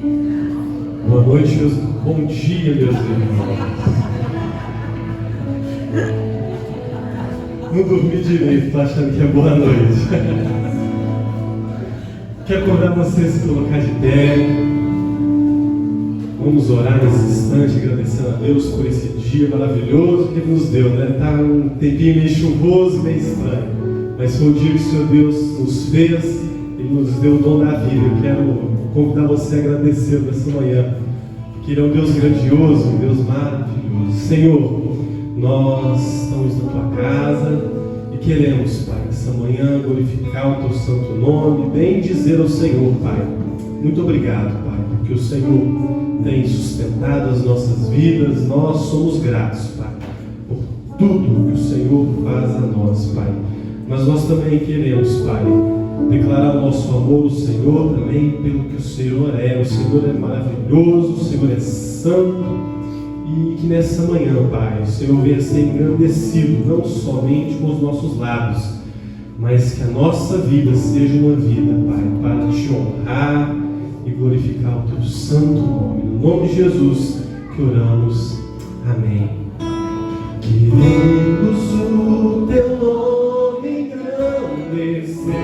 Boa noite, bom dia, meus irmãos. Não dormi direito, tô achando que é boa noite. Quero convidar você a se colocar de pé. Vamos orar nesse instante, agradecendo a Deus por esse dia maravilhoso que Ele nos deu, né? Tá um tempinho meio chuvoso, meio estranho, mas foi o dia que o Senhor Deus nos fez, Ele nos deu o dom da vida. Eu quero convidar você a agradecer nessa manhã, porque Ele é um Deus grandioso, um Deus maravilhoso. Senhor, nós estamos na Tua casa e queremos, Pai, nessa manhã glorificar o Teu santo nome, bem dizer ao Senhor, Pai, muito obrigado, Pai, porque o Senhor tem sustentado as nossas vidas. Nós somos gratos, Pai, por tudo que o Senhor faz a nós, Pai. Mas nós também queremos, Pai, declarar o nosso amor ao Senhor também pelo que o Senhor é. O Senhor é maravilhoso, o Senhor é santo. E que nessa manhã, Pai, o Senhor venha ser engrandecido, não somente com os nossos lábios, mas que a nossa vida seja uma vida, Pai, para te honrar e glorificar o Teu santo nome. No nome de Jesus que oramos. Amém. Queremos o Teu nome engrandecer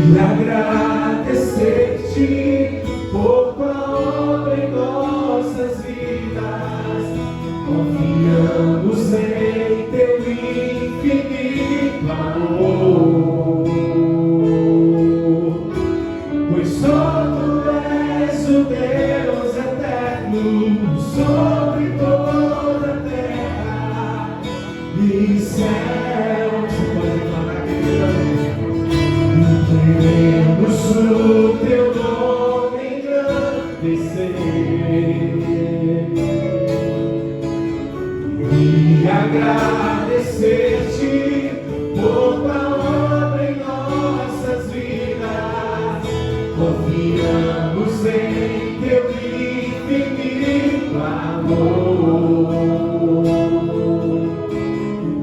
e agradecer-te por Tua obra em nossas vidas. Confiamos em Teu infinito amor, pois só Tu és o Deus eterno sobre toda a terra e céu. Você pode falar, querida? Queremos o Teu nome engrandecer e agradecer-te por Tua obra em nossas vidas. Confiamos em Teu infinito amor,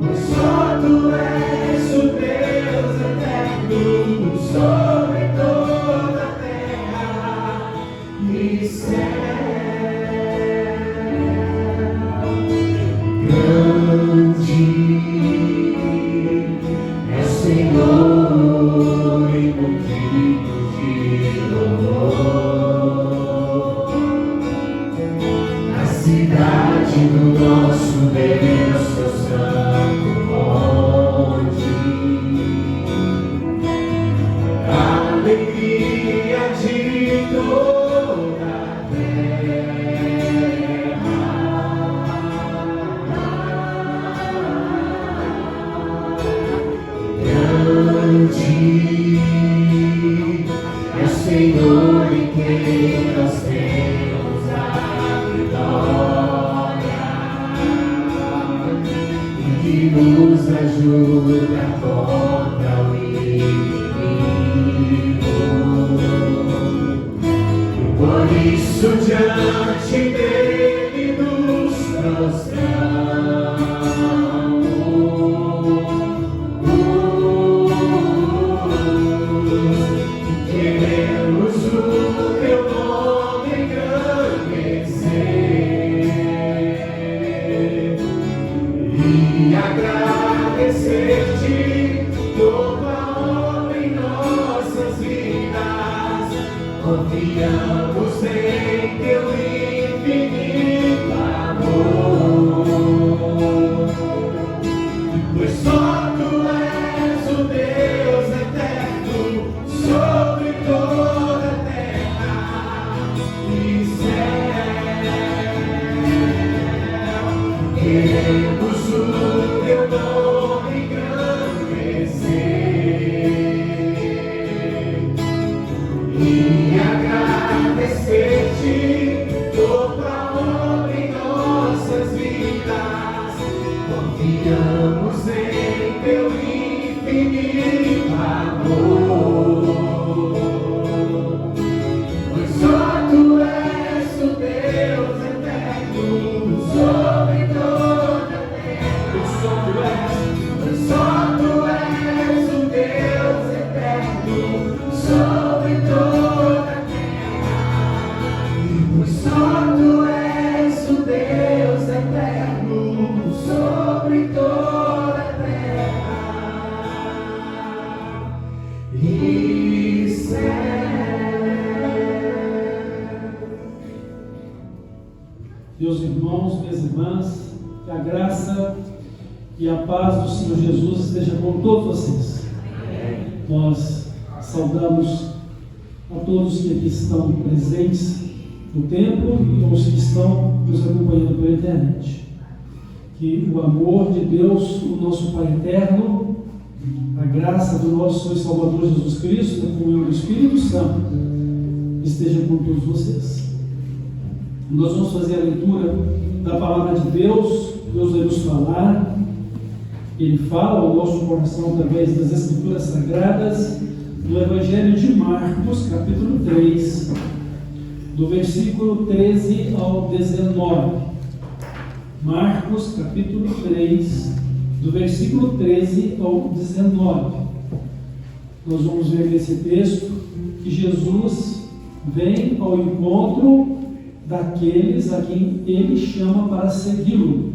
pois só Tu és o Deus eterno sobre toda a terra e céu. Grande é o Senhor e motivo de louvor. Na cidade do nosso Deus, Teu santo monte, a alegria de toda a terra. Grande é o Senhor em quem nós temos a vitória e que nos ajuda contra o inimigo. Por isso diante dele nos prostramos. Queremos o Teu nome engrandecer e agradecer-te por Tua obra em nossas vidas. Confiamos em Teu infinito amor, pois só Tu és o Deus eterno sobre toda a terra e céu. Queremos o Teu nome engrandecer e agradecer-te por Tua obra em nossas vidas. Confiamos em Teu infinito amor, pois só Tu és o Deus eterno sobre toda a terra. Pois só Tu és o Deus eterno meus irmãos, minhas irmãs, que a graça e a paz do Senhor Jesus esteja com todos vocês. Nós saudamos a todos que aqui estão presentes no templo e aos que estão nos acompanhando pela internet. Que o amor de Deus, o nosso Pai eterno, a graça do nosso Senhor e Salvador Jesus Cristo, a comunhão do Espírito Santo, esteja com todos vocês. Nós vamos fazer a leitura da palavra de Deus. Deus vai nos falar. Ele fala ao nosso coração através das Escrituras Sagradas, do Evangelho de Marcos, capítulo 3, do versículo 13 ao 19. Marcos, capítulo 3, do versículo 13 ao 19. Nós vamos ver nesse texto que Jesus vem ao encontro daqueles a quem Ele chama para segui-lo.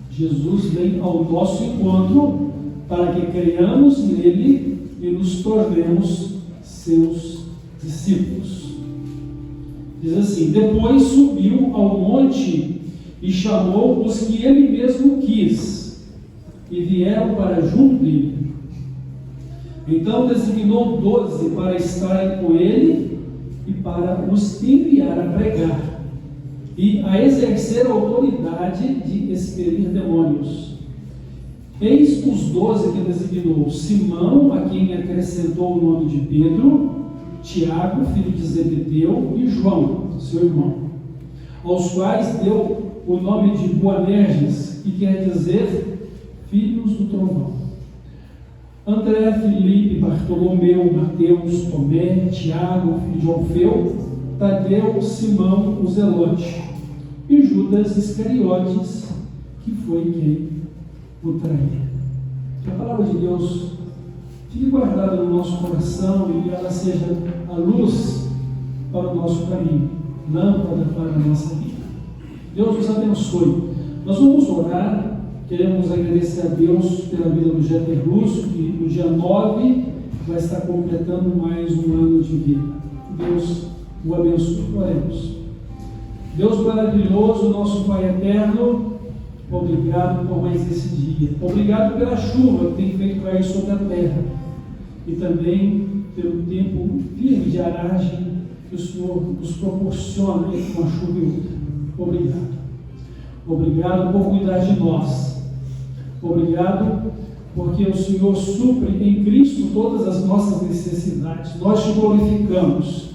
Jesus vem ao nosso encontro para que creiamos nele e nos tornemos seus discípulos. Diz assim: depois subiu ao monte e chamou os que ele mesmo quis, e vieram para junto dele. Então designou 12 para estarem com ele e para os enviar a pregar e a exercer a autoridade de expelir demônios. Eis os 12 que designou: Simão, a quem acrescentou o nome de Pedro, Tiago, filho de Zebedeu, e João, seu irmão, aos quais deu o nome de Boanerges, que quer dizer filhos do trovão. André, Filipe, Bartolomeu, Mateus, Tomé, Tiago, filho de Alfeu, Tadeu, Simão, o Zelote, e Judas Iscariotes, que foi quem o traiu. Que a palavra de Deus fique guardada no nosso coração e ela seja a luz para o nosso caminho, lâmpada para a nossa vida. Deus nos abençoe. Nós vamos orar. Queremos agradecer a Deus pela vida do Jeter Lúcio, que no dia 9 vai estar completando mais um ano de vida. Deus o abençoe. Oremos. Deus maravilhoso, nosso Pai eterno, obrigado por mais esse dia. Obrigado pela chuva que tem feito cair sobre a terra e também pelo tempo firme de aragem que o Senhor nos proporciona entre uma chuva e outra. Obrigado. Obrigado por cuidar de nós. Obrigado porque o Senhor supre em Cristo todas as nossas necessidades. Nós te glorificamos,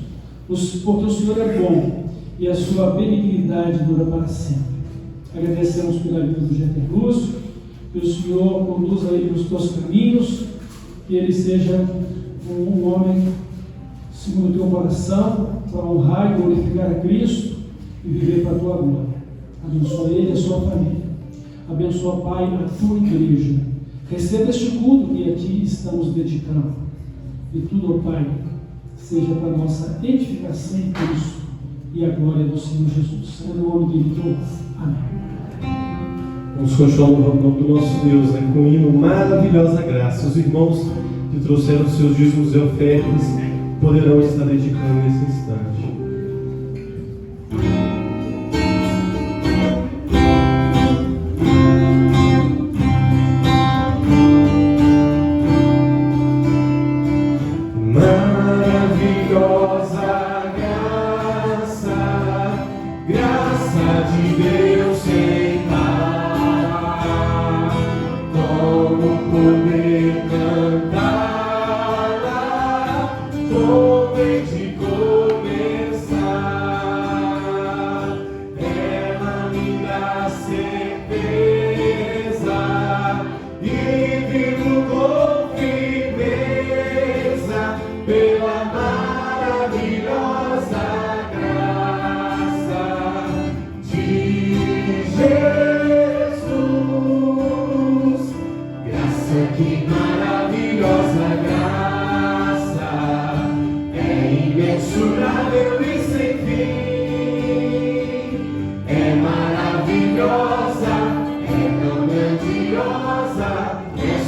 porque o Senhor é bom e a sua benignidade dura para sempre. Agradecemos pela vida do Jeter Lúcio, que o Senhor conduza ele nos teus caminhos, que ele seja um homem segundo o teu coração, para honrar e glorificar a Cristo e viver para a tua glória. Abençoa ele e a sua família. Abençoa, Pai, a tua igreja. Receba este culto que a ti estamos dedicando. E tudo, ó Pai, seja para a nossa edificação em Cristo e a glória do Senhor Jesus. É no nome dele que eu oro. Amém. Vamos continuar louvando o nome do nosso Deus, né? Com o hino Maravilhosa Graça. Os irmãos que trouxeram seus dízimos e ofertas poderão estar dedicando nesse instante.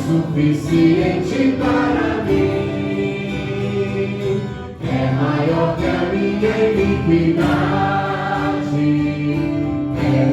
Suficiente para mim, é maior que a minha iniquidade, é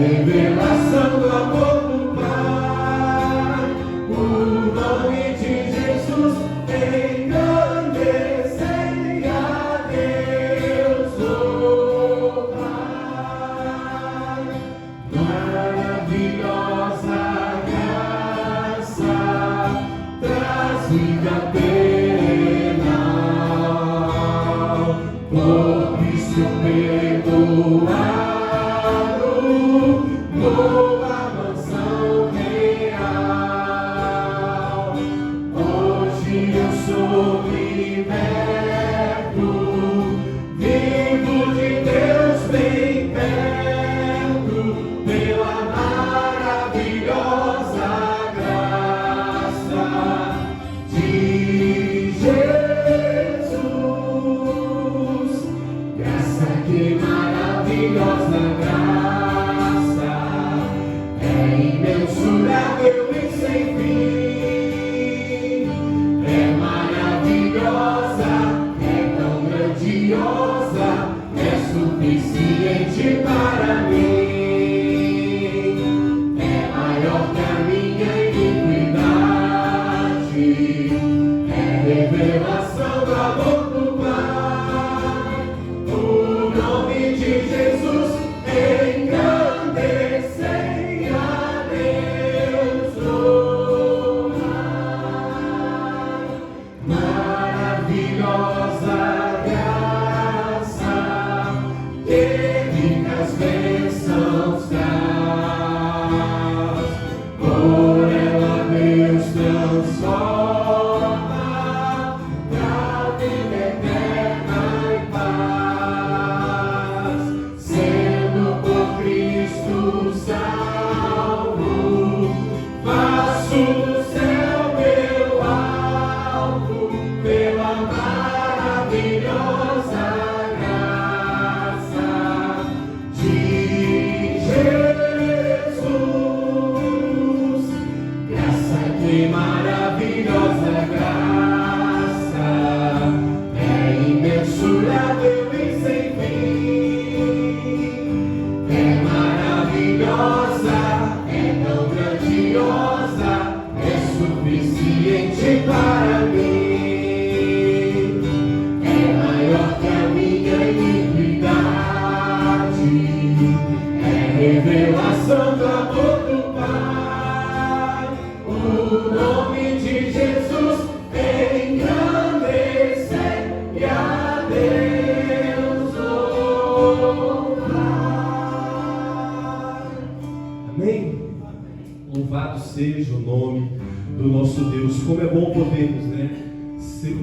Seja o nome do nosso Deus. Como é bom podermos,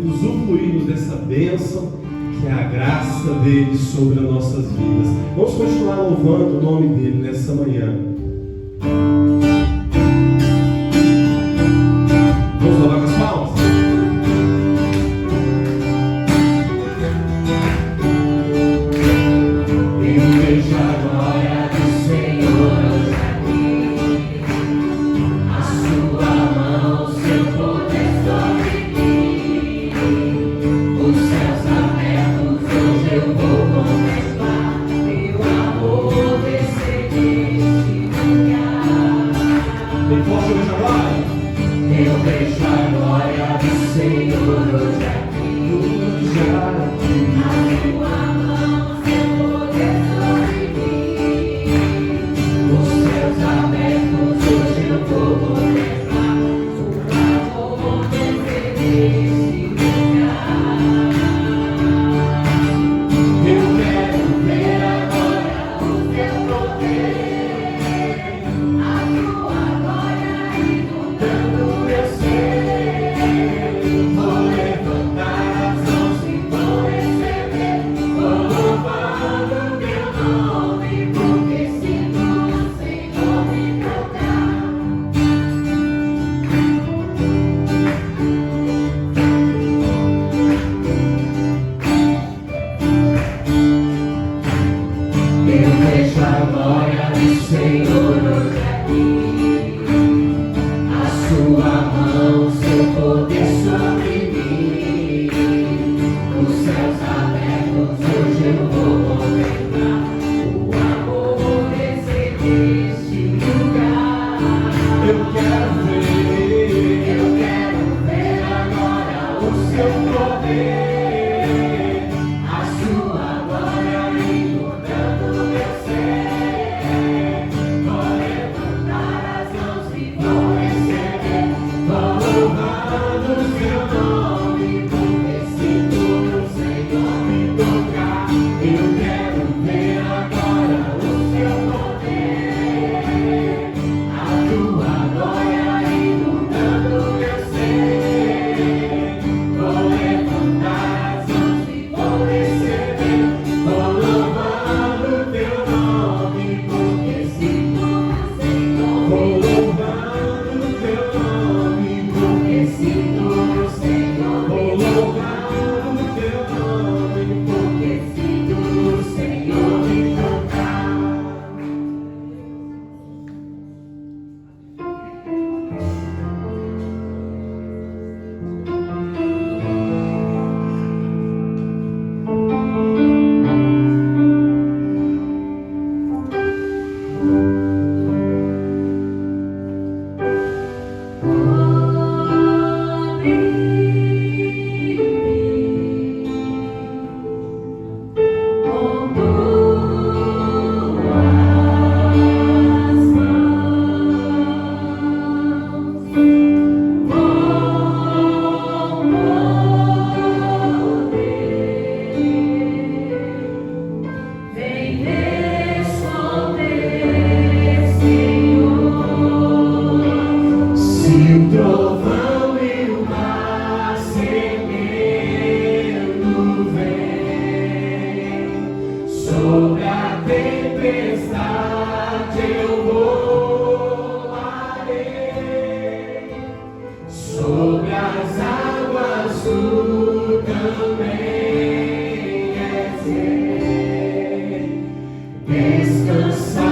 usufruirmos dessa bênção que é a graça dele sobre as nossas vidas. Vamos continuar louvando o nome dele nessa manhã. Vamos louvar com as palmas? Eu vejo a glória do Senhor. Eu vejo a glória do Senhor hoje aqui, a tua mão, seu poder sobre mim. Os céus abertos, hoje eu vou contemplar o amor descer neste lugar. Eu quero ver agora o teu poder, a tua glória inundando meu ser. Vou levantar as mãos e vou receber, vou louvando teu nome, porque sinto o Senhor me tocar. Eu vejo a glória do Senhor hoje aqui, a sua mão, seu poder sobre mim. Os céus abertos, hoje eu vou contemplar o amor descer neste lugar. Eu quero ver agora o seu poder, a sua glória inundando meu ser. Vou levantar as mãos e vou receber, vou louvando o seu nome, porque sinto o Senhor me tocar. Eu quero ver agora o seu poder, a tua glória inundando meu ser. Vou também és rei. Descansarei,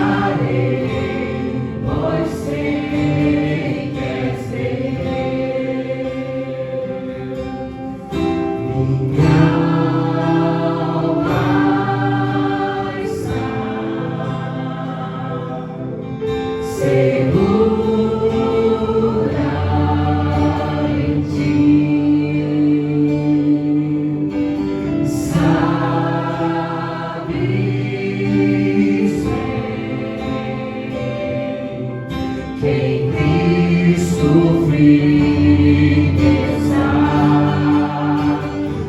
pois sei que és rei. Minha alma está segura em ti. Sabes bem que em Cristo firme está.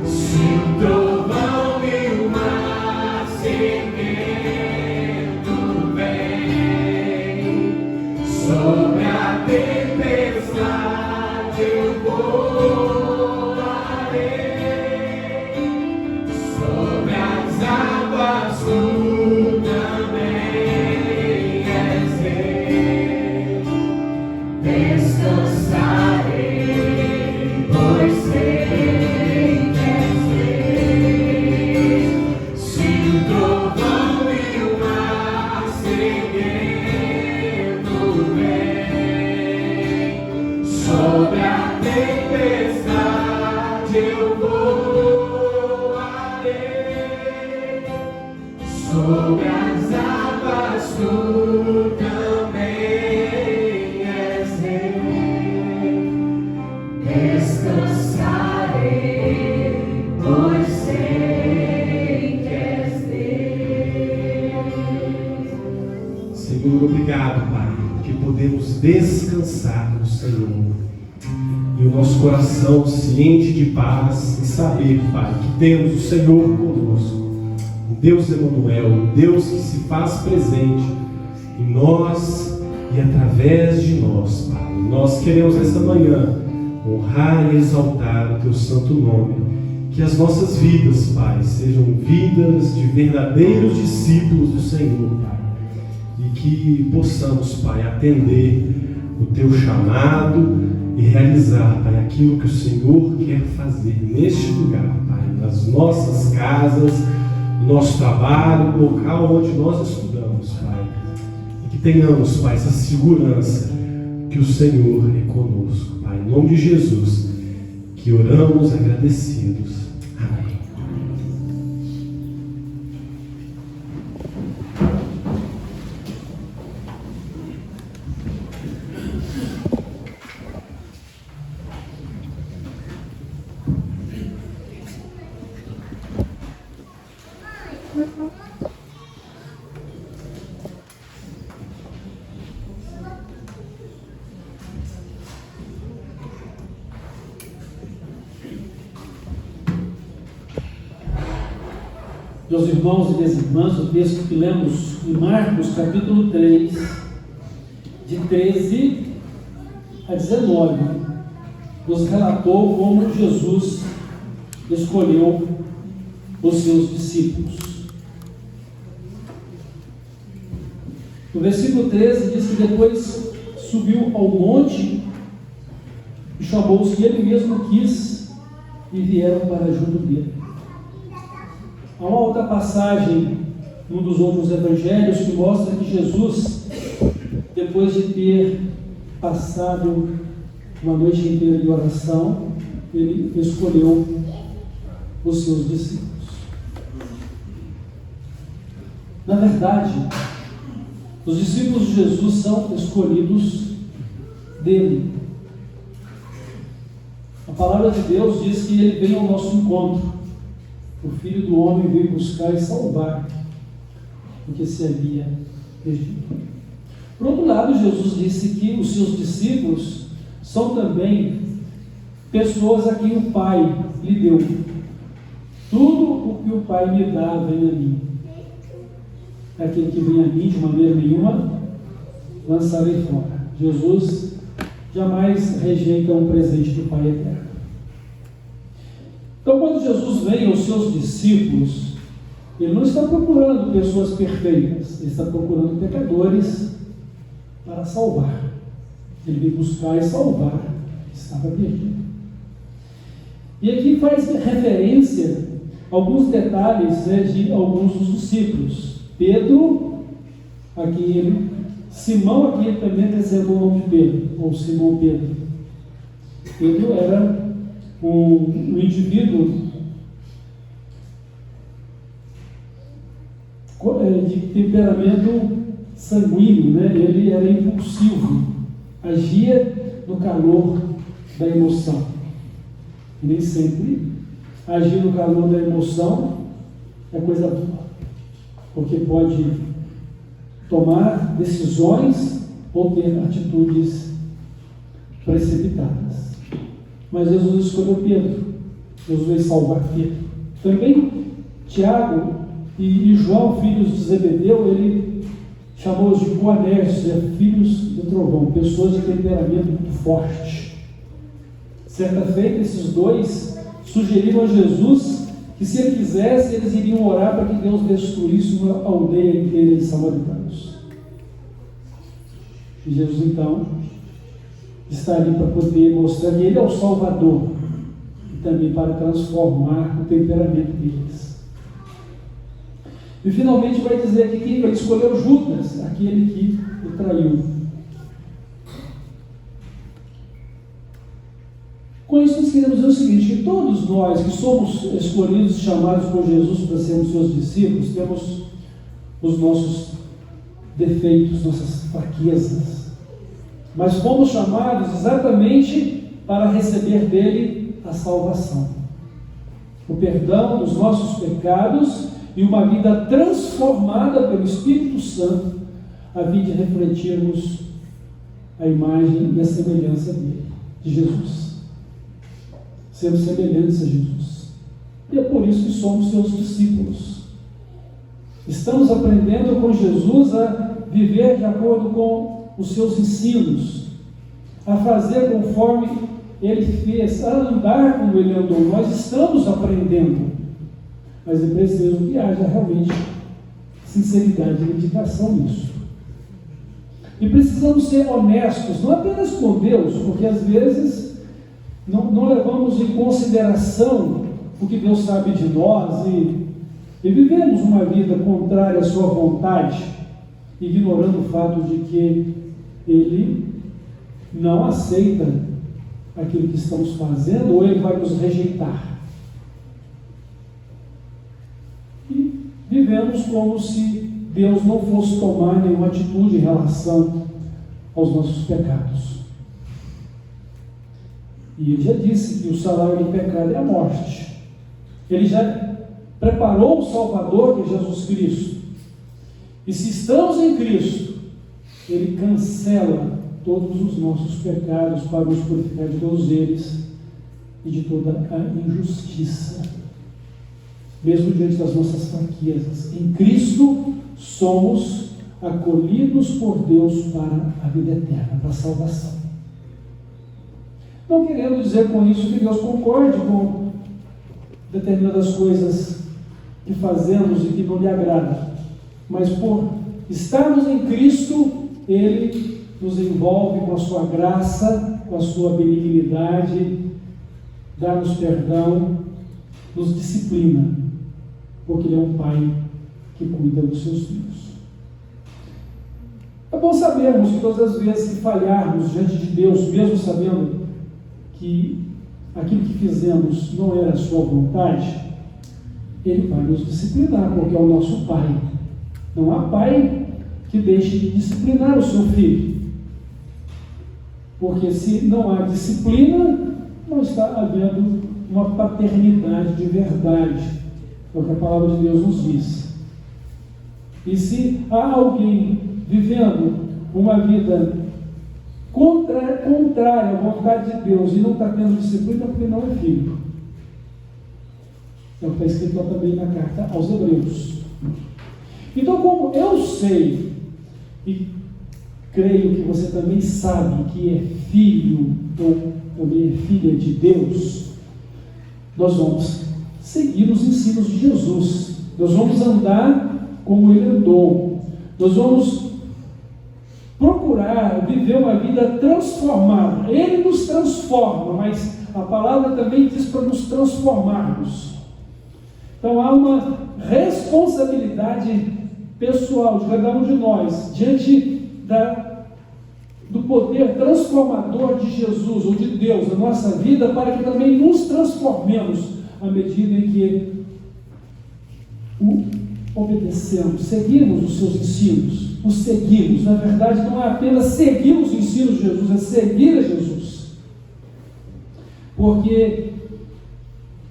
Se o trovão e o mar seguendo vem, sobre a tempestade eu voarei, sobre as águas tu também és rei. Descansarei, pois sei que és rei. Se o trovão e o mar seguendo vem, sobre a tempestade eu voarei, sobre as águas tu também és rei. Descansarei, pois sei que és Deus. Senhor, obrigado, Pai, que podemos descansar no Senhor. E o nosso coração se enche de paz e saber, Pai, que temos o Senhor conosco. O Deus Emanuel, o Deus que se faz presente em nós e através de nós, Pai. Nós queremos esta manhã honrar e exaltar o Teu santo nome. Que as nossas vidas, Pai, sejam vidas de verdadeiros discípulos do Senhor, Pai. E que possamos, Pai, atender o Teu chamado e realizar, Pai, aquilo que o Senhor quer fazer neste lugar, Pai, nas nossas casas, no nosso trabalho, no local onde nós estudamos, Pai. E que tenhamos, Pai, essa segurança que o Senhor é conosco, Pai. Em nome de Jesus, que oramos agradecidos. Amém. Meus irmãos e minhas irmãs, o texto que lemos em Marcos, capítulo 3, de 13 a 19, nos relatou como Jesus escolheu os seus discípulos. No versículo 13 diz que depois subiu ao monte e chamou os que ele mesmo quis e vieram para junto dele. Há uma outra passagem, num dos outros evangelhos, que mostra que Jesus, depois de ter passado uma noite inteira de oração, ele escolheu os seus discípulos. Na verdade, os discípulos de Jesus são escolhidos dele. A palavra de Deus diz que ele vem ao nosso encontro. O Filho do Homem veio buscar e salvar o que se havia perdido. Por outro lado, Jesus disse que os seus discípulos são também pessoas a quem o Pai lhe deu. Tudo o que o Pai me dá vem a mim. Aquele que vem a mim de maneira nenhuma lançarei fora. Jesus jamais rejeita um presente do Pai eterno. Então, quando Jesus vem aos seus discípulos, ele não está procurando pessoas perfeitas, ele está procurando pecadores para salvar. Ele veio buscar e salvar o que estava perdido. E aqui faz referência a alguns detalhes, né, de alguns dos discípulos. Pedro, aqui Simão, aqui ele também recebeu o nome de Pedro, ou Simão Pedro. Pedro era um indivíduo de temperamento sanguíneo, né? Ele era impulsivo, agia no calor da emoção. Nem sempre agir no calor da emoção é coisa boa, porque pode tomar decisões ou ter atitudes precipitadas. Mas Jesus escolheu Pedro, Jesus veio salvar Pedro. Também Tiago e João, filhos de Zebedeu, ele chamou-os de Boanerges, filhos do trovão, pessoas de temperamento muito forte. Certa feita, esses dois sugeriram a Jesus que, se ele quisesse, eles iriam orar para que Deus destruísse uma aldeia inteira de samaritanos. E Jesus, então, está ali para poder mostrar que Ele é o Salvador e também para transformar o temperamento deles. E finalmente vai dizer aqui que ele escolheu Judas, aquele que o traiu. Com isso nós queremos dizer o seguinte, que todos nós que somos escolhidos e chamados por Jesus para sermos seus discípulos, temos os nossos defeitos, nossas fraquezas, mas fomos chamados exatamente para receber dele a salvação, o perdão dos nossos pecados e uma vida transformada pelo Espírito Santo, a fim de refletirmos a imagem e a semelhança dele, de Jesus. Sermos semelhantes a Jesus. E é por isso que somos seus discípulos. Estamos aprendendo com Jesus a viver de acordo com os seus ensinos, a fazer conforme ele fez, a andar como ele andou. Nós estamos aprendendo, mas é preciso que haja realmente sinceridade e dedicação nisso. E precisamos ser honestos, não apenas com Deus, porque às vezes não levamos em consideração o que Deus sabe de nós e vivemos uma vida contrária à sua vontade, ignorando o fato de que Ele não aceita aquilo que estamos fazendo ou Ele vai nos rejeitar. E vivemos como se Deus não fosse tomar nenhuma atitude em relação aos nossos pecados. E Ele já disse que o salário do pecado é a morte. Ele já preparou o Salvador, que é Jesus Cristo. E se estamos em Cristo, Ele cancela todos os nossos pecados para nos purificar de todos eles e de toda a injustiça, mesmo diante das nossas fraquezas. Em Cristo somos acolhidos por Deus para a vida eterna, para a salvação. Não querendo dizer com isso que Deus concorde com determinadas coisas que fazemos e que não lhe agradam, mas por estarmos em Cristo, Ele nos envolve com a sua graça, com a sua benignidade, dá-nos perdão, nos disciplina, porque Ele é um Pai que cuida dos seus filhos. É bom sabermos que todas as vezes que falharmos diante de Deus, mesmo sabendo que aquilo que fizemos não era a sua vontade, Ele vai nos disciplinar, porque é o nosso Pai. Não há pai que deixe de disciplinar o seu filho, porque se não há disciplina, não está havendo uma paternidade de verdade, é o que a palavra de Deus nos diz. E se há alguém vivendo uma vida contrária à vontade de Deus e não está tendo disciplina, porque não é filho. É o que está escrito lá também na carta aos Hebreus. Então, como eu sei e creio que você também sabe que é filho ou também é filha de Deus, nós vamos seguir os ensinos de Jesus. Nós vamos andar como Ele andou. Nós vamos procurar viver uma vida transformada. Ele nos transforma, mas a palavra também diz para nos transformarmos. Então há uma responsabilidade pessoal de cada um de nós diante do poder transformador de Jesus ou de Deus na nossa vida, para que também nos transformemos à medida em que obedecemos, seguimos os seus ensinos, os seguimos. Na verdade, não é apenas seguir os ensinos de Jesus, é seguir a Jesus. Porque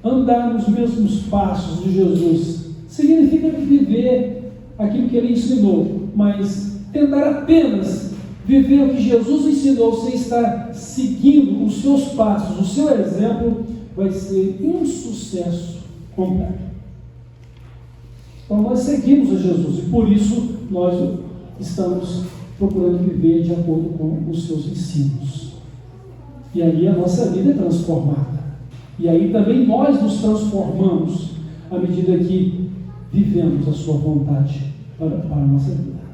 andar nos mesmos passos de Jesus significa viver aquilo que ele ensinou, mas tentar apenas viver o que Jesus ensinou sem estar seguindo os seus passos, o seu exemplo, vai ser um sucesso completo. Então nós seguimos a Jesus e por isso nós estamos procurando viver de acordo com os seus ensinos. E aí a nossa vida é transformada. E aí também nós nos transformamos à medida que vivemos a sua vontade para a nossa vida.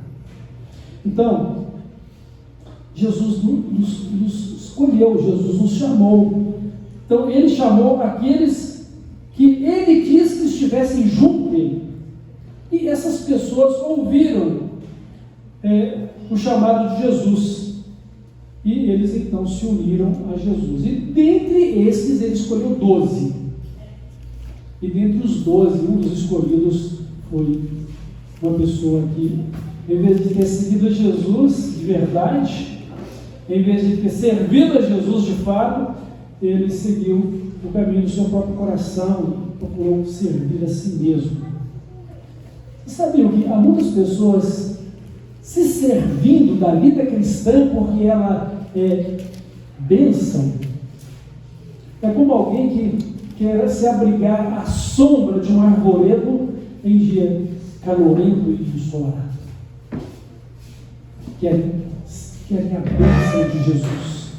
Então, Jesus nos escolheu, Jesus nos chamou. Então ele chamou aqueles que ele quis que estivessem junto dele. E essas pessoas ouviram o chamado de Jesus. E eles então se uniram a Jesus. E dentre esses ele escolheu 12. E dentre os 12, um dos escolhidos foi uma pessoa que, em vez de ter seguido a Jesus de verdade, em vez de ter servido a Jesus de fato, ele seguiu o caminho do seu próprio coração e procurou servir a si mesmo. Sabiam que há muitas pessoas se servindo da vida cristã porque ela é bênção? É como alguém que quer se abrigar à sombra de um arvoredo em dia calorento e ensolarado. Querem a bênção de Jesus,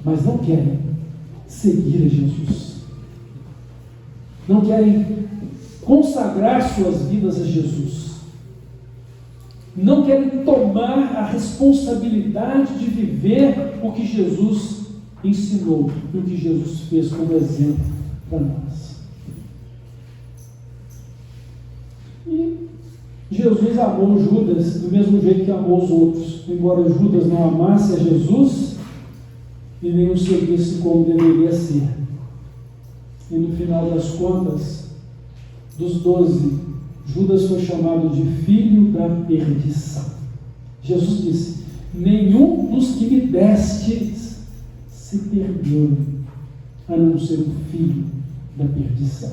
mas não querem seguir a Jesus. Não querem consagrar suas vidas a Jesus. Não querem tomar a responsabilidade de viver o que Jesus ensinou e o que Jesus fez como exemplo para nós. E Jesus amou Judas do mesmo jeito que amou os outros, embora Judas não amasse a Jesus e nem o seguisse como deveria ser. E no final das contas, dos 12, Judas foi chamado de filho da perdição. Jesus disse: nenhum dos que me destes se perdeu, a não ser o filho da perdição.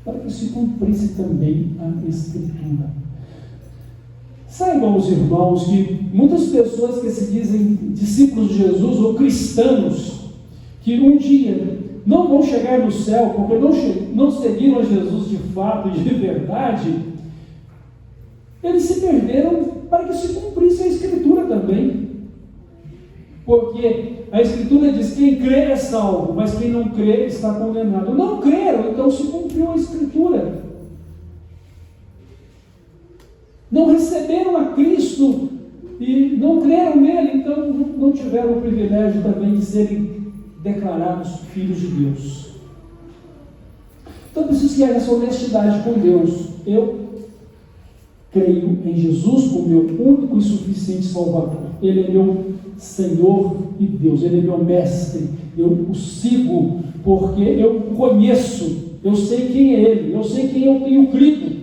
Para que se cumprisse também a Escritura. Saibam os irmãos que muitas pessoas que se dizem discípulos de Jesus ou cristãos, que um dia não vão chegar no céu porque não seguiram a Jesus de fato e de verdade, eles se perderam para que se cumprisse a Escritura também. Porque a Escritura diz: quem crê é salvo, mas quem não crê está condenado. Não creram, então se cumpriu a Escritura. Não receberam a Cristo e não creram nele, então não tiveram o privilégio também de serem declarados filhos de Deus. Então preciso que haja essa honestidade com Deus. Eu creio em Jesus como meu único e suficiente Salvador. Ele é meu Senhor e Deus, Ele é meu mestre. Eu o sigo porque eu o conheço, eu sei quem é Ele, eu sei quem eu tenho crido,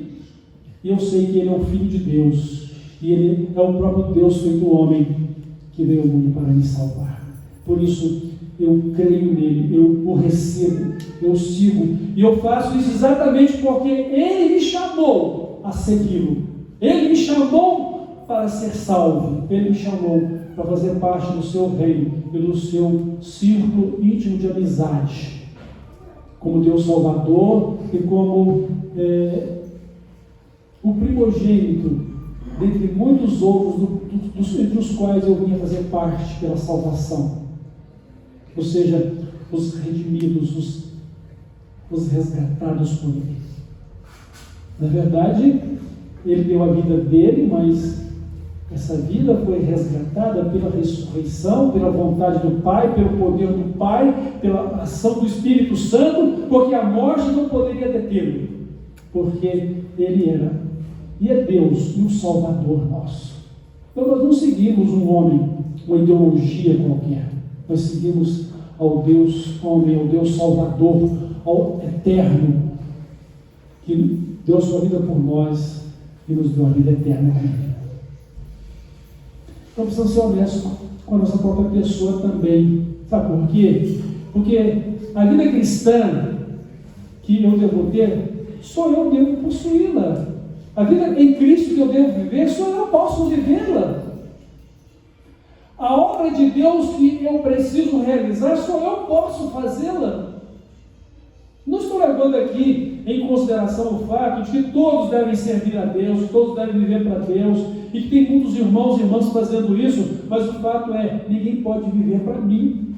e eu sei que Ele é o Filho de Deus, e Ele é o próprio Deus feito homem que veio ao mundo para me salvar. Por isso eu creio nele, eu o recebo, eu sigo, e eu faço isso exatamente porque Ele me chamou a segui-lo. Ele me chamou para ser salvo, Ele me chamou para fazer parte do seu reino e do seu círculo íntimo de amizade, como Deus Salvador e como o primogênito dentre muitos outros, entre os quais eu vinha fazer parte pela salvação, ou seja, os redimidos, os resgatados por Ele. Na verdade, Ele deu a vida dele, mas Essa vida foi resgatada pela ressurreição, pela vontade do Pai, pelo poder do Pai, pela ação do Espírito Santo, porque a morte não poderia detê-lo, porque Ele era e é Deus e um Salvador nosso. Então nós não seguimos um homem, uma ideologia qualquer, nós seguimos ao Deus homem, ao Deus Salvador, ao Eterno, que deu sua vida por nós e nos deu a vida eterna. Então precisamos ser honestos com a nossa própria pessoa também. Sabe por quê? Porque a vida cristã que eu devo ter, só eu devo possuí-la. A vida em Cristo que eu devo viver, só eu posso vivê-la. A obra de Deus que eu preciso realizar, só eu posso fazê-la. Não estou levando aqui em consideração o fato de que todos devem servir a Deus, todos devem viver para Deus, e que tem muitos irmãos e irmãs fazendo isso, mas o fato é, ninguém pode viver para mim,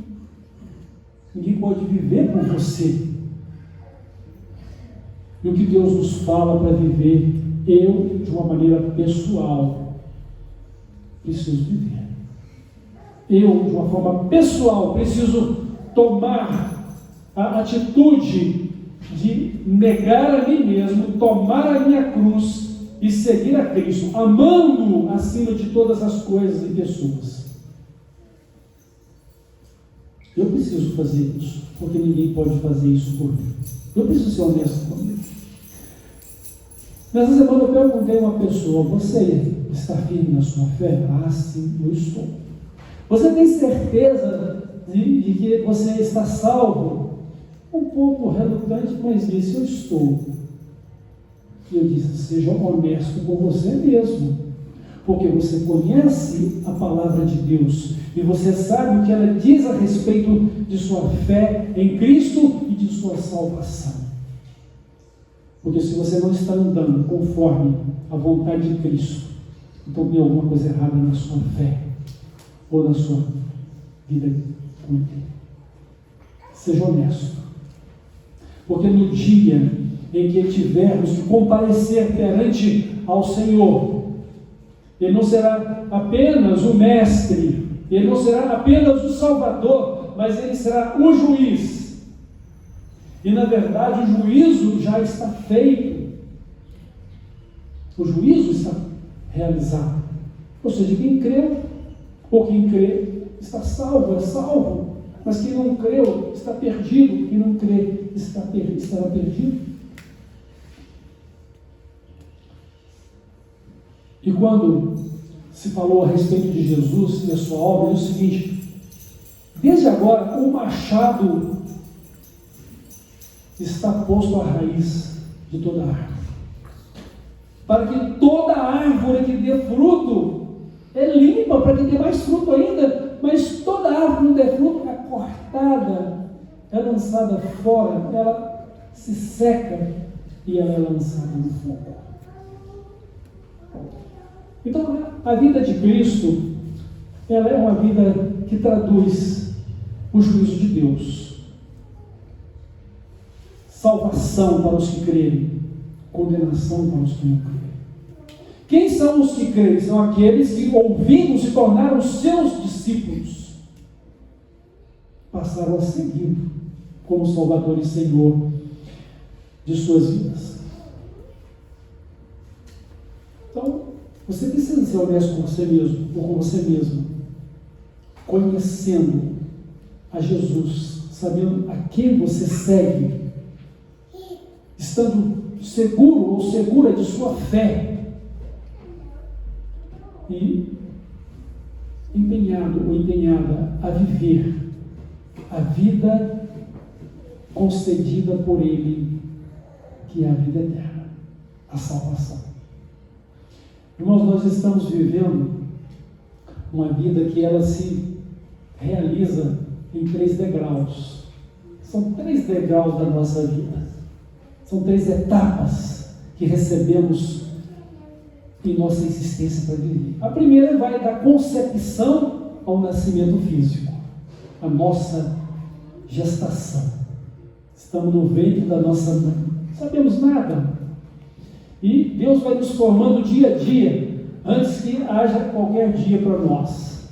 ninguém pode viver por você. E o que Deus nos fala para viver, eu, de uma maneira pessoal, preciso viver. Eu, de uma forma pessoal, preciso tomar a atitude de negar a mim mesmo, tomar a minha cruz e seguir a Cristo, amando acima de todas as coisas e pessoas. Eu preciso fazer isso, porque ninguém pode fazer isso por mim. Eu preciso ser honesto comigo. Nessa semana eu perguntei a uma pessoa: você está firme na sua fé? Ah, sim, eu estou. Você tem certeza de que você está salvo? Um pouco relutante, mas disse: eu estou. E eu disse: seja honesto com você mesmo, porque você conhece a palavra de Deus e você sabe o que ela diz a respeito de sua fé em Cristo e de sua salvação. Porque se você não está andando conforme a vontade de Cristo, então tem alguma coisa errada na sua fé ou na sua vida com Ele. Seja honesto. Porque no dia em que tivermos que comparecer perante ao Senhor, Ele não será apenas o mestre, Ele não será apenas o Salvador, mas Ele será o juiz. E na verdade o juízo já está feito. O juízo está realizado. Ou seja, quem creu, ou quem crê, está salvo, é salvo. Mas quem não creu está perdido, quem não crê estará perdido. E quando se falou a respeito de Jesus e a sua obra, é o seguinte: desde agora o machado está posto à raiz de toda árvore, para que toda árvore que dê fruto é limpa, para que dê mais fruto ainda, mas toda árvore que não dê fruto é cortada, é lançada fora, ela se seca e ela é lançada no fogo. Então, a vida de Cristo, ela é uma vida que traduz o juízo de Deus. Salvação para os que crerem, condenação para os que não crerem. Quem são os que creem? São aqueles que, ouvindo, se tornaram seus discípulos, passaram a seguir como Salvador e Senhor de suas vidas. Então, você precisa ser honesto com você mesmo, ou com você mesmo, conhecendo a Jesus, sabendo a quem você segue, estando seguro ou segura de sua fé e empenhado ou empenhada a viver a vida concedida por Ele, que é a vida eterna, a salvação. Irmãos, nós estamos vivendo uma vida que ela se realiza em 3 degraus. São 3 degraus da nossa vida. São 3 etapas que recebemos em nossa existência para viver. A primeira vai da concepção ao nascimento físico, a nossa gestação. Estamos no ventre da nossa mãe, não sabemos nada. E Deus vai nos formando dia a dia antes que haja qualquer dia para nós.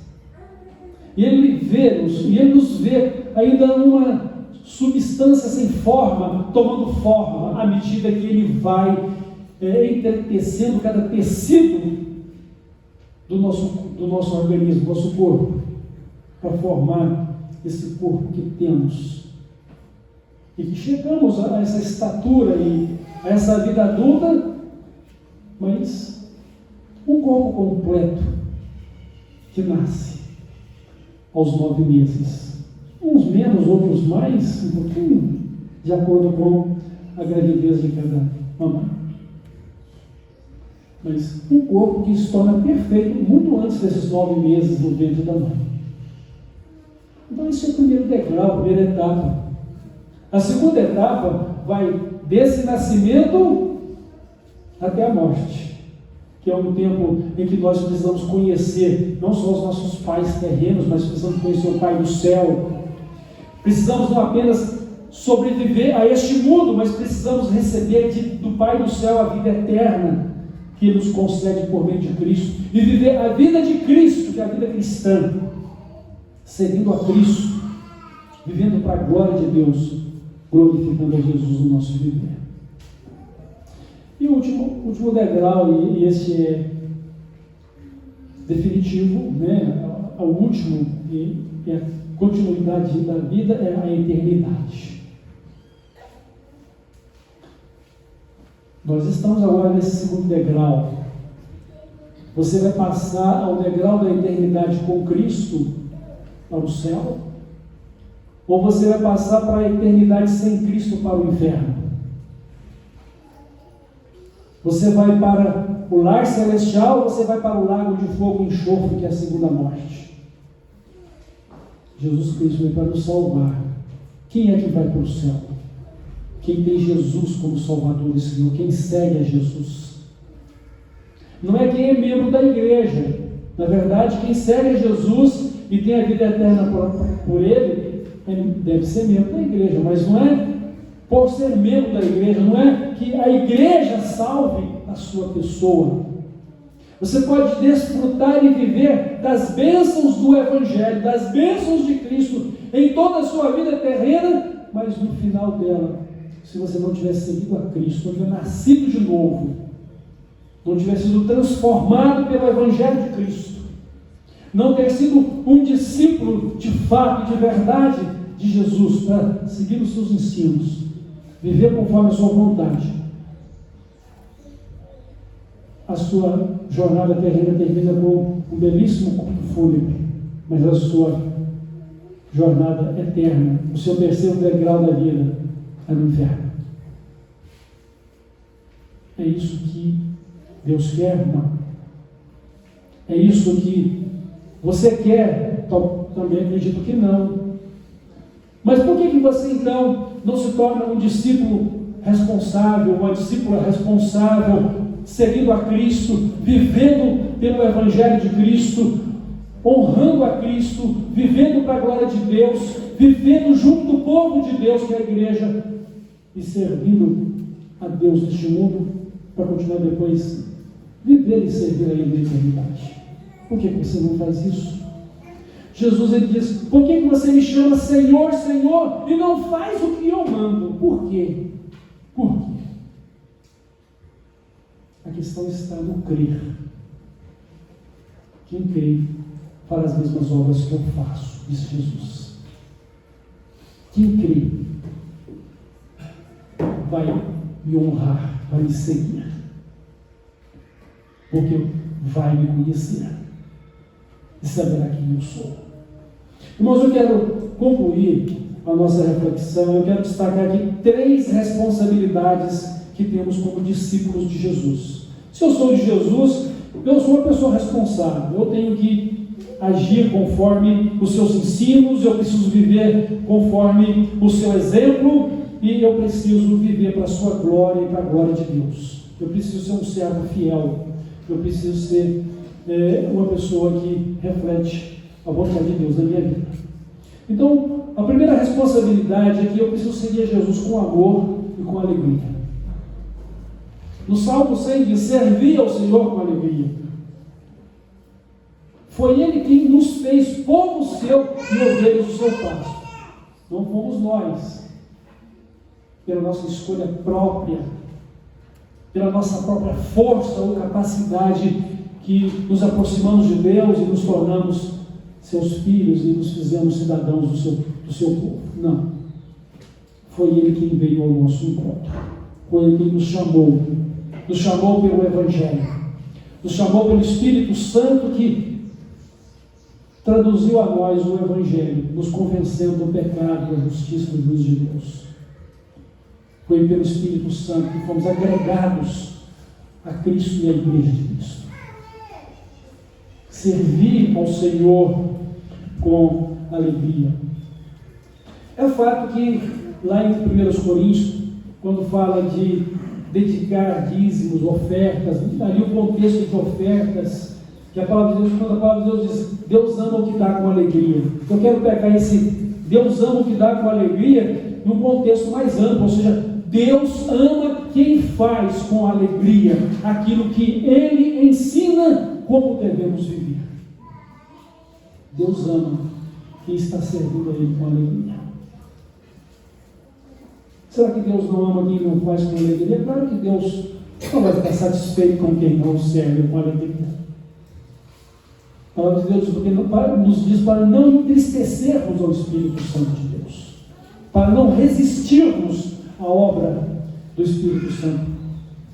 E Ele nos vê ainda uma substância sem forma, tomando forma, à medida que Ele vai entretecendo cada tecido do nosso organismo, do nosso corpo, para formar esse corpo que temos. E que chegamos a essa estatura e a essa vida adulta, mas um corpo completo que nasce aos 9 meses. Uns menos, outros mais, um pouquinho, de acordo com a gravidez de cada mamãe. Mas um corpo que se torna perfeito muito antes desses 9 meses no ventre da mãe. Então esse é o primeiro degrau, a primeira etapa. A segunda etapa vai desse nascimento até a morte, que é um tempo em que nós precisamos conhecer não só os nossos pais terrenos, mas precisamos conhecer o Pai do céu. Precisamos não apenas sobreviver a este mundo, mas precisamos receber do Pai do céu a vida eterna que Ele nos concede por meio de Cristo, e viver a vida de Cristo, que é a vida cristã, seguindo a Cristo, vivendo para a glória de Deus, glorificando a Jesus no nosso viver. E o último degrau, e esse é definitivo, né? O último, e a continuidade da vida, é a eternidade. Nós estamos agora nesse segundo degrau. Você vai passar ao degrau da eternidade com Cristo para o céu, ou você vai passar para a eternidade sem Cristo para o inferno. Você vai para o lar celestial, ou você vai para o lago de fogo e enxofre, que é a segunda morte. Jesus Cristo veio para nos salvar. Quem é que vai para o céu? Quem tem Jesus como Salvador e Senhor, quem segue a Jesus. Não é quem é membro da igreja. Na verdade, quem segue a Jesus e tem a vida eterna por Ele deve ser membro da igreja, mas não é por ser membro da igreja, não é que a igreja salve a sua pessoa. Você pode desfrutar e viver das bênçãos do Evangelho, das bênçãos de Cristo em toda a sua vida terrena, mas no final dela, se você não tivesse seguido a Cristo, não tiver nascido de novo, não tiver sido transformado pelo Evangelho de Cristo, não ter sido um discípulo de fato e de verdade de Jesus, para seguir os seus ensinos, viver conforme a sua vontade, a sua jornada terrena termina com um belíssimo culto fúnebre, mas a sua jornada eterna, o seu terceiro degrau da vida, é no inferno. É isso que Deus quer? Não. É isso que você quer? Também acredito que não. Mas por que você então não se torna um discípulo responsável, uma discípula responsável, seguindo a Cristo, vivendo pelo Evangelho de Cristo, honrando a Cristo, vivendo para a glória de Deus, vivendo junto do povo de Deus, que é a igreja, e servindo a Deus neste mundo, para continuar depois viver e servir a Ele na eternidade? Por que você não faz isso? Jesus, ele diz: por que você me chama Senhor, Senhor, e não faz o que eu mando? Por quê? Por quê? A questão está no crer. Quem crê faz as mesmas obras que eu faço, disse Jesus. Quem crê vai me honrar, vai me seguir, porque vai me conhecer e saberá quem eu sou. Irmãos, eu quero concluir a nossa reflexão. Eu quero destacar aqui 3 responsabilidades que temos como discípulos de Jesus. Se eu sou de Jesus, eu sou uma pessoa responsável. Eu tenho que agir conforme os seus ensinos, eu preciso viver conforme o seu exemplo, e eu preciso viver para a sua glória e para a glória de Deus. Eu preciso ser um servo fiel. Eu preciso ser uma pessoa que reflete a vontade de Deus na minha vida. Então, a primeira responsabilidade é que eu preciso seguir a Jesus com amor e com alegria. No Salmo 100 diz: servir ao Senhor com alegria. Foi Ele quem nos fez povo seu e ovelhas do seu pasto. Não fomos nós, pela nossa escolha própria, pela nossa própria força ou capacidade, que nos aproximamos de Deus e nos tornamos seus filhos e nos fizemos cidadãos do seu povo. Não. Foi Ele quem veio ao nosso encontro. Foi Ele quem nos chamou pelo Evangelho, nos chamou pelo Espírito Santo, que traduziu a nós o Evangelho, nos convencendo do pecado, da justiça e do juízo de Deus. Foi pelo Espírito Santo que fomos agregados a Cristo e à Igreja de Cristo. Servir ao Senhor com alegria. É fato que lá em 1 Coríntios, quando fala de dedicar dízimos, ofertas, ali o contexto de ofertas, que a palavra de Deus, quando a palavra de Deus diz, Deus ama o que dá com alegria. Eu quero pegar esse Deus ama o que dá com alegria num contexto mais amplo, ou seja, Deus ama quem faz com alegria aquilo que Ele ensina como devemos viver. Deus ama quem está servindo a Ele com alegria. Será que Deus não ama quem não faz com alegria? Claro que Deus não vai ficar satisfeito com quem não serve com alegria. A palavra de Deus nos diz para não entristecermos ao Espírito Santo de Deus, para não resistirmos à obra do Espírito Santo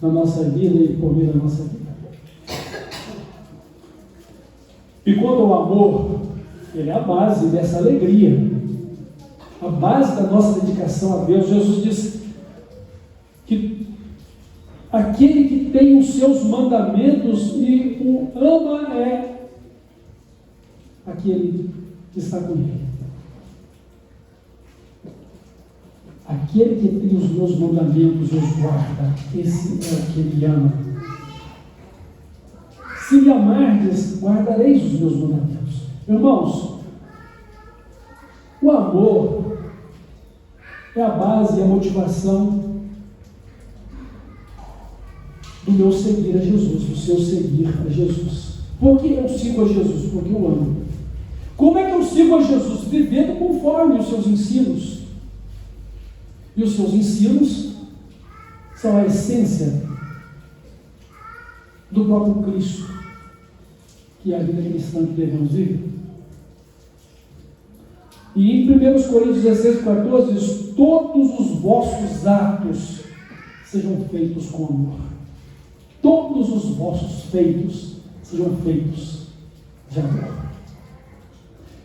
na nossa vida e por meio da nossa vida. E quando o amor, ele é a base dessa alegria, a base da nossa dedicação a Deus. Jesus diz que aquele que tem os seus mandamentos e o ama é aquele que está com Ele. Aquele que tem os meus mandamentos e os guarda, esse é o que Ele ama. Se me amardes, guardareis os meus mandamentos. Irmãos, o amor é a base e a motivação do meu seguir a Jesus, do seu seguir a Jesus. Por que eu sigo a Jesus? Porque eu amo. Como é que eu sigo a Jesus? Vivendo conforme os seus ensinos. E os seus ensinos são a essência do próprio Cristo, que é a vida cristã que devemos viver. E em 1 Coríntios 16:14 diz: todos os vossos atos sejam feitos com amor. Todos os vossos feitos sejam feitos de amor.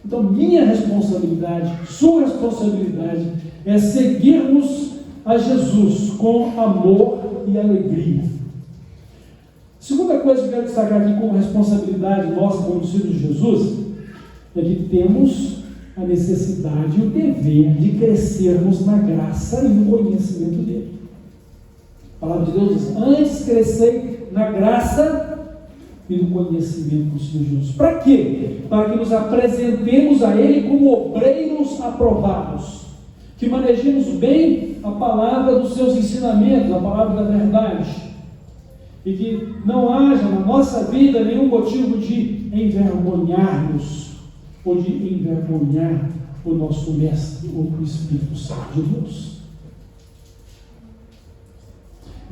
Então, minha responsabilidade, sua responsabilidade, é seguirmos a Jesus com amor e alegria. Segunda coisa que eu quero destacar aqui como responsabilidade nossa como discípulos de Jesus é que temos a necessidade e o dever de crescermos na graça e no conhecimento dele. A palavra de Deus diz: antes crescei na graça e no conhecimento do Senhor Jesus. Para quê? Para que nos apresentemos a Ele como obreiros aprovados, que manejemos bem a palavra dos seus ensinamentos, a palavra da verdade, e que não haja na nossa vida nenhum motivo de envergonhar-nos ou de envergonhar o nosso Mestre, ou o Espírito Santo de Deus.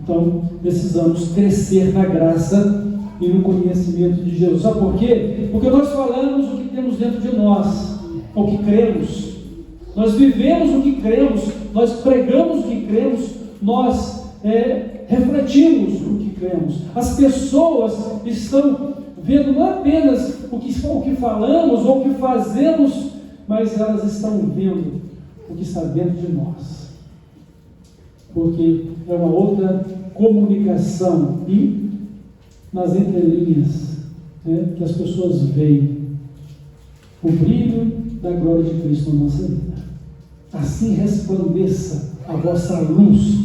Então, precisamos crescer na graça e no conhecimento de Jesus. Sabe por quê? Porque nós falamos o que temos dentro de nós, o que cremos. Nós vivemos o que cremos, nós pregamos o que cremos, nós refletimos o que cremos. As pessoas estão vendo não apenas o que falamos ou o que fazemos, mas elas estão vendo o que está dentro de nós. Porque é uma outra comunicação e nas entrelinhas, que as pessoas veem o brilho da glória de Cristo na nossa vida. Assim resplandeça a vossa luz.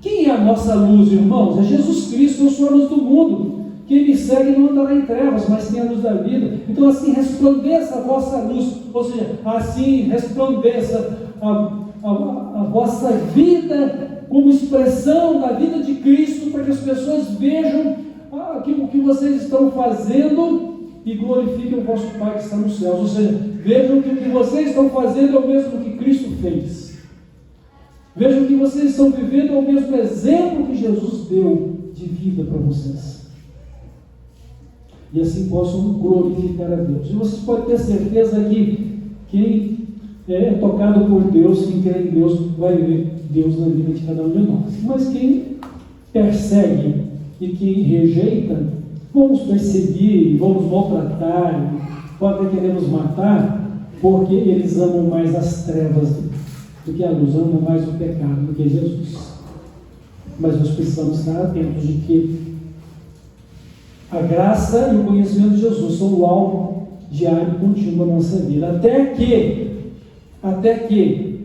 Quem é a nossa luz, irmãos? É Jesus Cristo, eu sou a luz do mundo. Quem me segue não andará em trevas, mas tem a luz da vida. Então assim resplandeça a vossa luz, ou seja, assim resplandeça a vossa vida como expressão da vida de Cristo, para que as pessoas vejam aquilo que vocês estão fazendo e glorifiquem o vosso Pai que está nos céus. Ou seja, vejam que o que vocês estão fazendo é o mesmo que Cristo fez. Vejam que vocês estão vivendo é o mesmo exemplo que Jesus deu de vida para vocês. E assim possam glorificar a Deus. E vocês podem ter certeza que quem é tocado por Deus, quem crê em Deus, vai ver Deus na vida de cada um de nós. Mas quem persegue e quem rejeita, vamos perseguir, vamos maltratar, pode até querer nos matar, porque eles amam mais as trevas do que a luz, amam mais o pecado do que Jesus. Mas nós precisamos estar atentos de que a graça e o conhecimento de Jesus são o alvo diário e contínuo da nossa vida, até que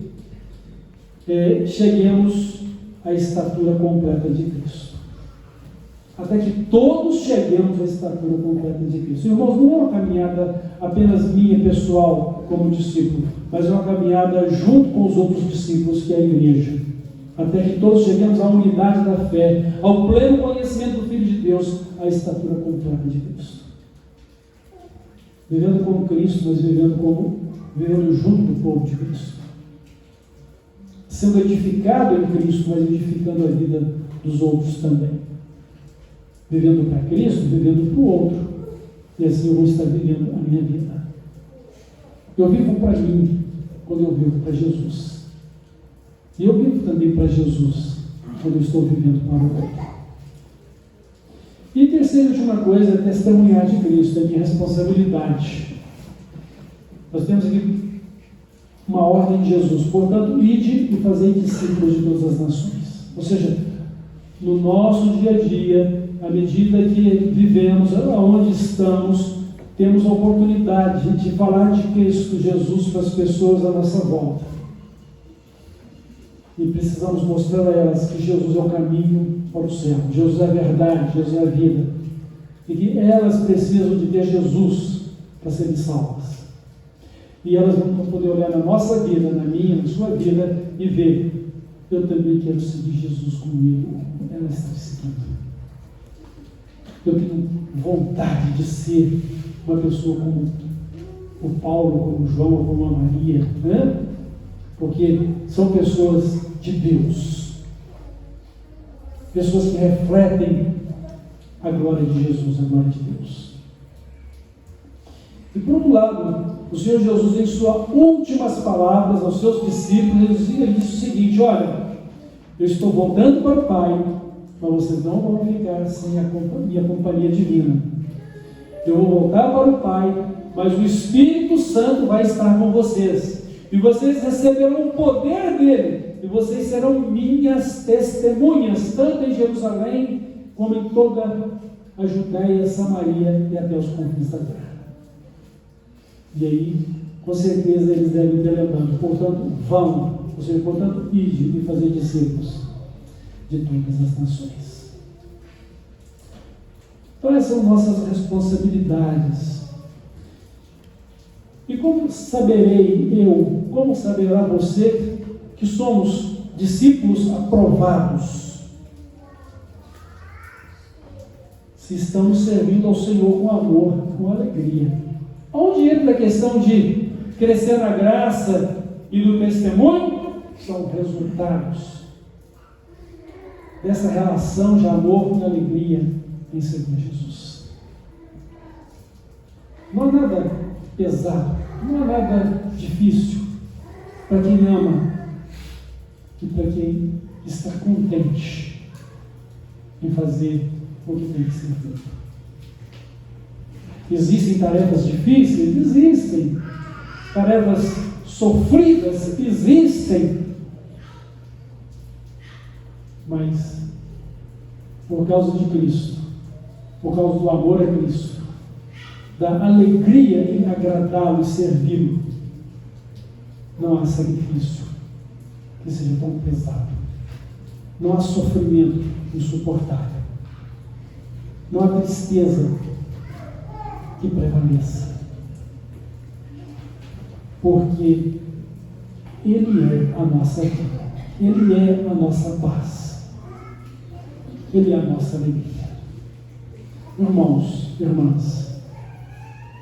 cheguemos à estatura completa de Cristo. Até que todos cheguemos à estatura completa de Cristo. Irmãos, não é uma caminhada apenas minha, pessoal, como discípulo, mas é uma caminhada junto com os outros discípulos, que é a igreja. Até que todos cheguemos à unidade da fé, ao pleno conhecimento do Filho de Deus, à estatura completa de Cristo. Vivendo como Cristo, mas vivendo junto do povo de Cristo. Sendo edificado em Cristo, mas edificando a vida dos outros também. Vivendo para Cristo, vivendo para o outro. E assim eu vou estar vivendo a minha vida. Eu vivo para mim, quando eu vivo para Jesus. E eu vivo também para Jesus, quando eu estou vivendo para o outro. E terceira e última coisa é testemunhar de Cristo, é minha responsabilidade. Nós temos aqui uma ordem de Jesus, portanto, ide e fazei discípulos de todas as nações. Ou seja, no nosso dia a dia, à medida que vivemos, aonde estamos, temos a oportunidade de falar de Cristo Jesus para as pessoas à nossa volta. E precisamos mostrar a elas que Jesus é o caminho para o céu, Jesus é a verdade, Jesus é a vida. E que elas precisam de ter Jesus para serem salvas. E elas vão poder olhar na nossa vida, na minha, na sua vida, e ver: eu também quero seguir Jesus comigo, como ela está seguindo. Eu tenho vontade de ser uma pessoa como o Paulo, como o João, como a Maria, né? Porque são pessoas de Deus, pessoas que refletem a glória de Jesus, a glória de Deus. E por outro lado, o Senhor Jesus, em suas últimas palavras aos seus discípulos, ele disse o seguinte: olha, eu estou voltando para o Pai, mas vocês não vão ficar sem a minha companhia divina. Eu vou voltar para o Pai, mas o Espírito Santo vai estar com vocês, e vocês receberão o poder dele, e vocês serão minhas testemunhas, tanto em Jerusalém, como em toda a Judéia, Samaria e até os confins da terra. E aí, com certeza, eles devem ter lembrado: portanto, vão, ou seja, portanto, ide e fazer discípulos de todas as nações. Então, essas são nossas responsabilidades. E como saberei eu, como saberá você que somos discípulos aprovados? Se estamos servindo ao Senhor com amor, com alegria. Onde entra a questão de crescer na graça e do testemunho? São resultados dessa relação de amor e alegria em servir a Jesus. Não há nada pesado, não há nada difícil para quem ama e para quem está contente em fazer o que tem que ser feito. Existem tarefas difíceis? Existem. Tarefas sofridas? Existem. Mas, por causa de Cristo, por causa do amor a Cristo, da alegria em agradá-lo e servi-lo, não há sacrifício que seja tão pesado. Não há sofrimento insuportável. Não há tristeza que prevaleça. Porque Ele é a nossa vida. Ele é a nossa paz. Ele é a nossa alegria. Irmãos, irmãs,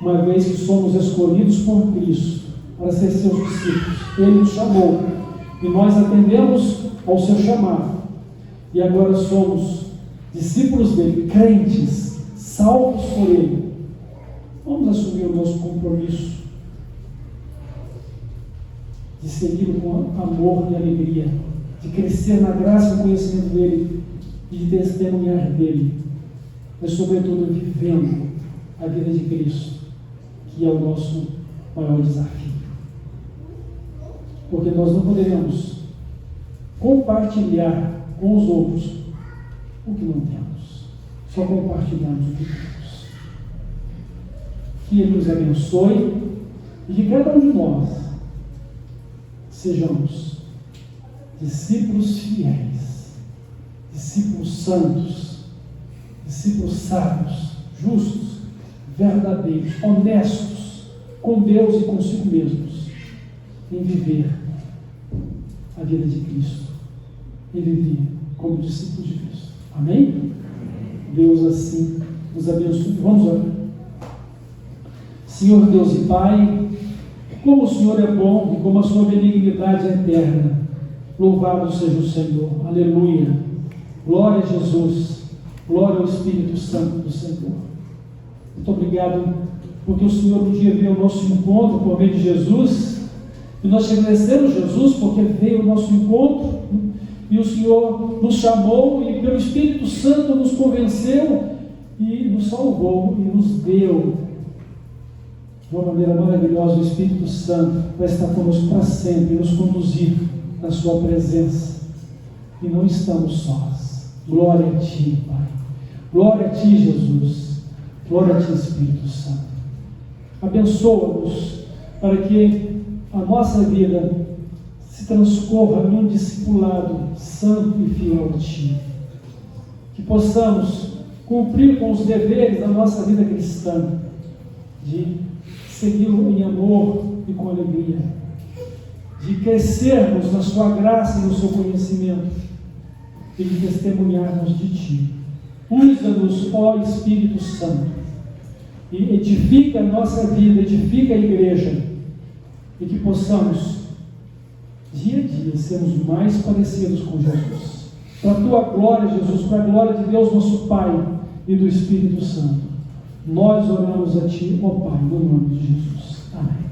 uma vez que somos escolhidos por Cristo para ser seus discípulos. Ele nos chamou e nós atendemos ao seu chamado. E agora somos discípulos dele, crentes, salvos por ele. Vamos assumir o nosso compromisso de seguir com amor e alegria, de crescer na graça e no conhecimento dele e de testemunhar dele, mas sobretudo vivendo a vida de Cristo, que é o nosso maior desafio. Porque nós não poderemos compartilhar com os outros o que não temos, só compartilhamos o que temos. Que Ele nos abençoe e que cada um de nós sejamos discípulos fiéis, discípulos santos, discípulos sábios, justos, verdadeiros, honestos com Deus e consigo mesmos, em viver a vida de Cristo, em viver como discípulos de Cristo. Amém? Deus assim nos abençoe. Vamos orar. Senhor Deus e Pai, como o Senhor é bom e como a sua benignidade é eterna. Louvado seja o Senhor. Aleluia. Glória a Jesus. Glória ao Espírito Santo do Senhor. Muito obrigado, porque o Senhor um dia veio ao nosso encontro por meio de Jesus, e nós te agradecemos, Jesus, porque veio ao nosso encontro, e o Senhor nos chamou, e pelo Espírito Santo nos convenceu, e nos salvou, e nos deu de uma maneira maravilhosa o Espírito Santo vai estar conosco para sempre e nos conduzir na sua presença, e não estamos sós. Glória a Ti, Pai. Glória a Ti, Jesus. Glória a Ti, Espírito Santo. Abençoa-nos para que a nossa vida se transcorra num discipulado santo e fiel a Ti. Que possamos cumprir com os deveres da nossa vida cristã, de segui-lo em amor e com alegria, de crescermos na sua graça e no seu conhecimento, e de testemunharmos de Ti. Usa-nos, ó Espírito Santo, e edifica a nossa vida, edifica a igreja, e que possamos, dia a dia, sermos mais parecidos com Jesus. Para a Tua glória, Jesus, para a glória de Deus, nosso Pai, e do Espírito Santo. Nós oramos a Ti, ó Pai, no nome de Jesus. Amém.